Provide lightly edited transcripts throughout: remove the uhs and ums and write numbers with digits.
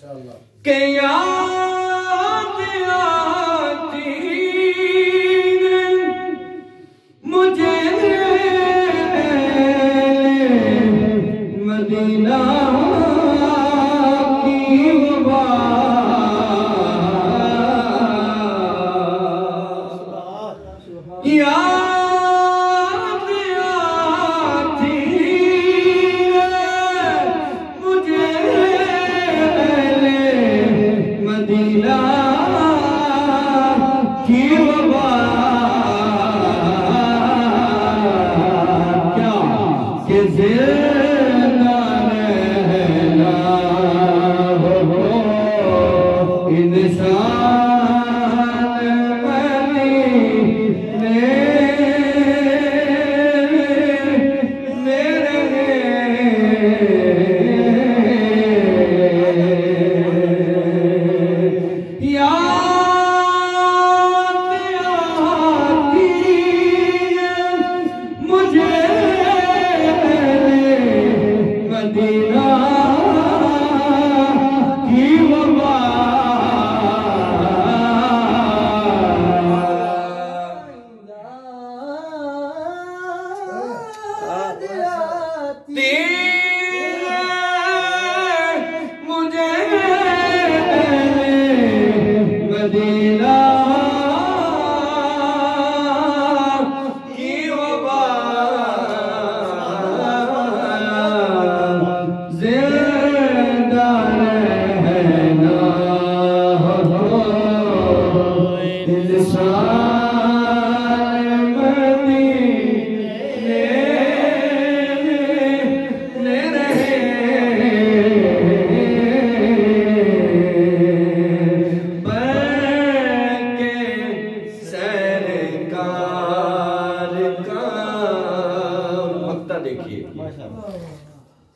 के याद आती मुझे मदीना की याद आती मुझे मदीना की क्या के जिंदा रहना हो इंसान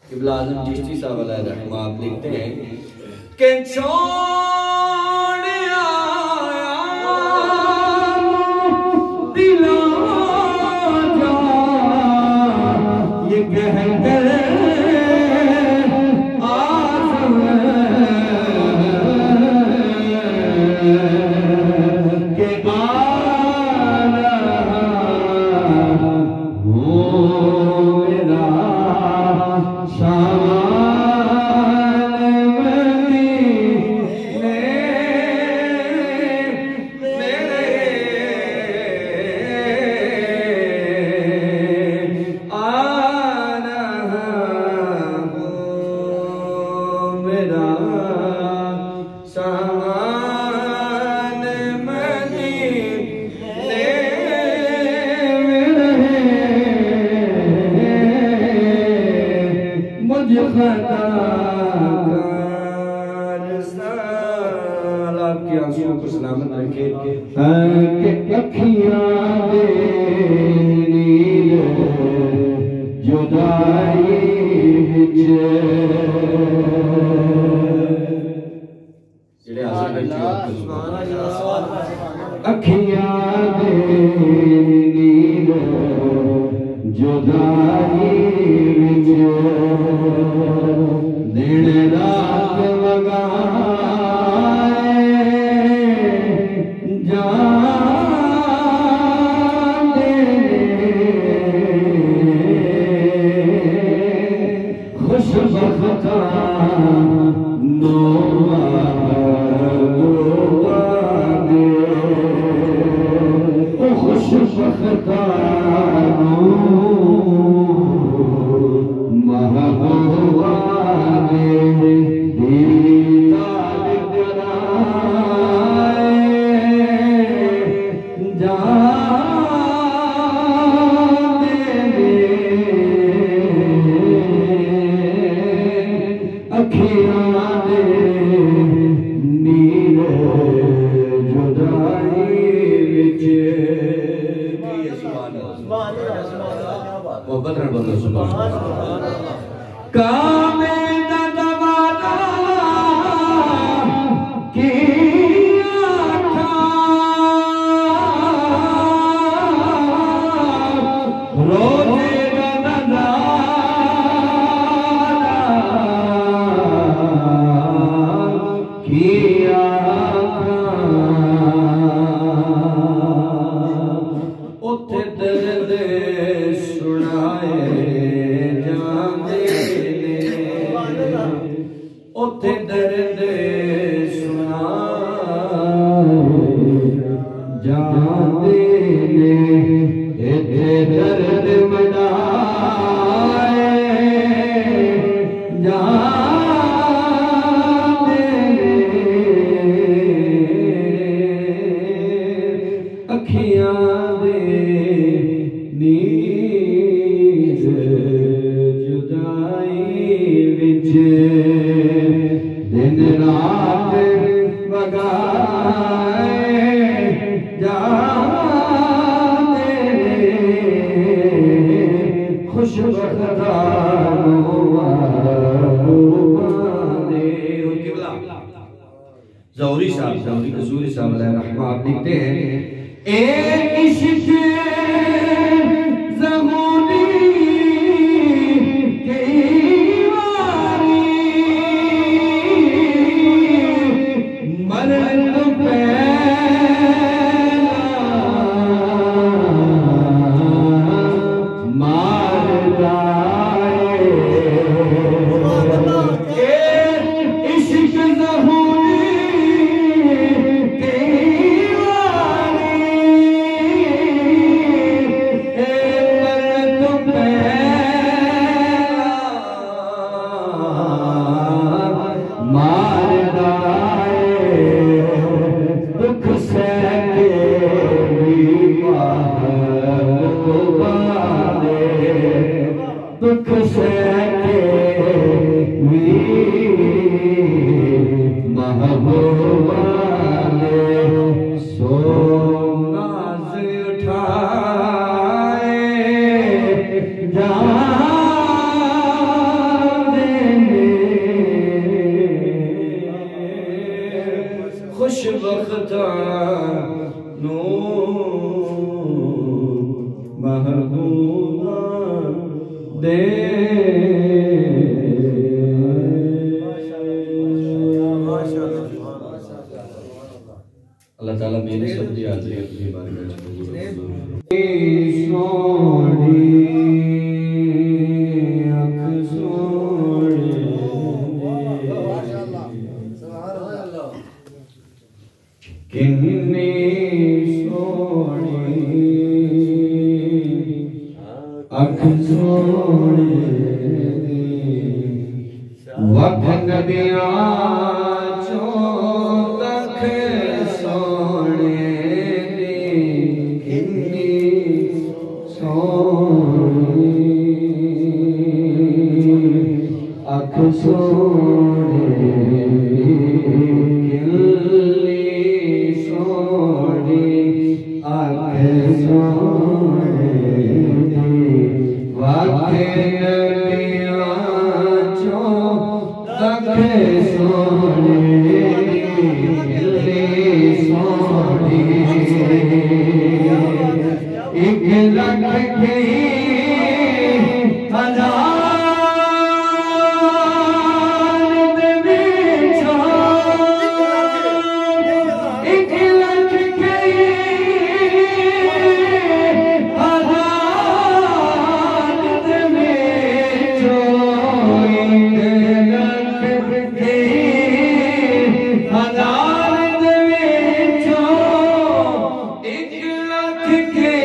क़िबला आज़म चिश्ती साहब अलैहिर्रहमा आप लिखते हैं कि छोड़ आया दिला जा ये कहकर आज़म के आना हो मेरा आपकी आंसुओं को सलामत रखे अखियां दे नील जुदाई विच अखियां दे नील जुदाई विच दिन रात अखियां दे पिया उथे दर्द सुनाए जाते ने उथे दर्द सुनाए जाते ने इथे दर्द मनाए जाते अखियां दे नीर जुदाई विच दिन रात वगाए जाते खुशबख्ता ज़ौहरी साहब ज़ौहरी कसूरी साहब रहमा आप लिखते हैं एक इश्क ज़माने की वारी मरन पहला मार जाए इश्क दुख से महबूबा ने सो नाज उठाए जाने खुशबख्ता नो महबूबा दे अल्लाह ताला मेरे सब दी हाज़िरी अपनी बारगाह में कबूल फरमाए। सोनी अख सोनी किन्नी सोनी अख सोनी वक्त नबियां चो तक सोने दी किन्नी सोनी अख सोनी किन्नी सोनी अख सोनी वक्त नबियां चो तक सोने एक लख के हजार दे विचों एक लख के हजार दे विचों एक लख के हजार दे विचों एक लख के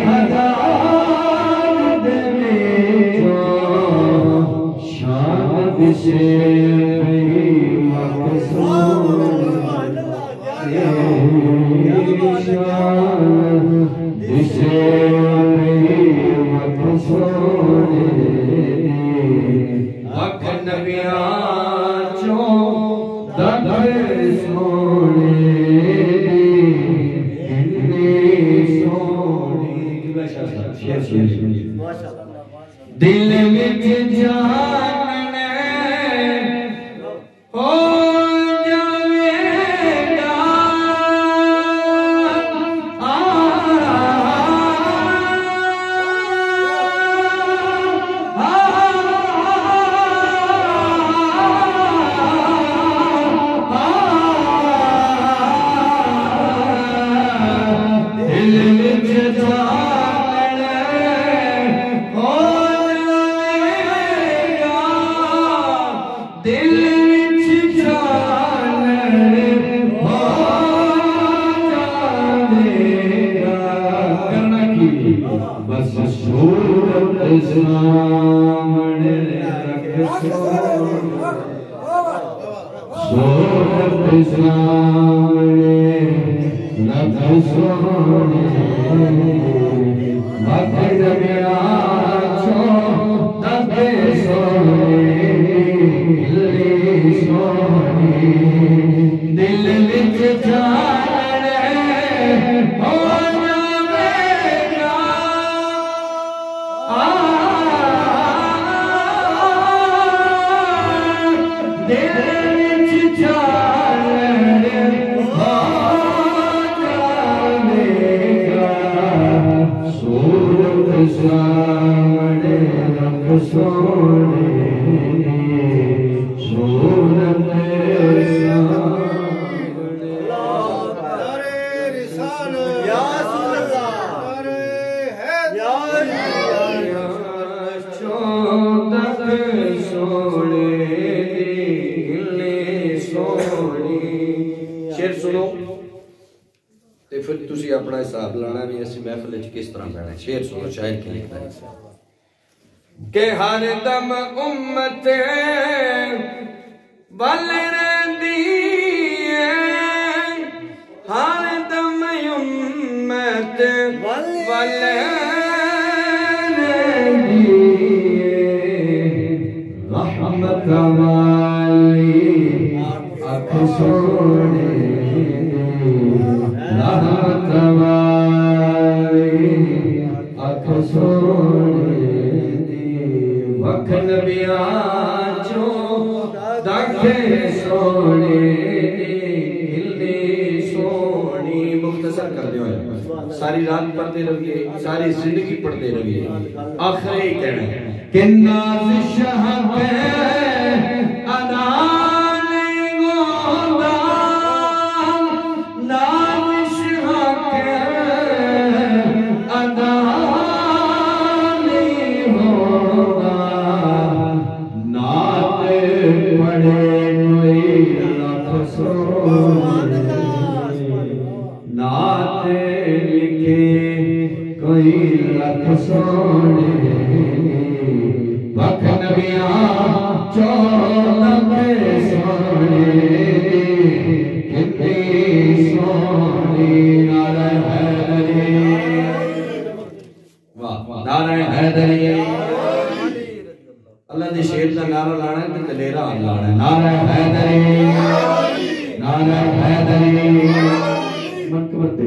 हजार दे विचों शान से दिल में जाने हो जावेगा सामने रख सूरत सामने रख सोने भगत मेरा छो दबे सोने दिल विच जाने हो जावेगा दिल विच जाने हो जावेगा सूरत सामने रख सोने सूरत शेर सुनो ते फिर तुसी अपना हिसाब लाना भी ऐसी महफिल किस तरह बहना। शेर सुनो शायर की लिखता है के हर दम उम्मत बल रहंदी है हर दम उम्मत बल रहंदी है रहमत वाली अख सोने रहमत वाली अख सोने वख नबिया चो दाखे सोने दिल सोनी। मुख्तसर कर दो सारी रात पढ़ते रहिए सारी जिंदगी पढ़ते रहिए आखिर ही कहना है कि नाज़ शाह अदा नाते लिखे कोई लख सोने वख नबिया चो लख सोने कितनी सोनी नारे हैदरी वाह नारे हैदरी अल्लाह दे शेर का नारा लाना है ते दलेरा लाना है नारे हैदरी नारे हैदरी मत करते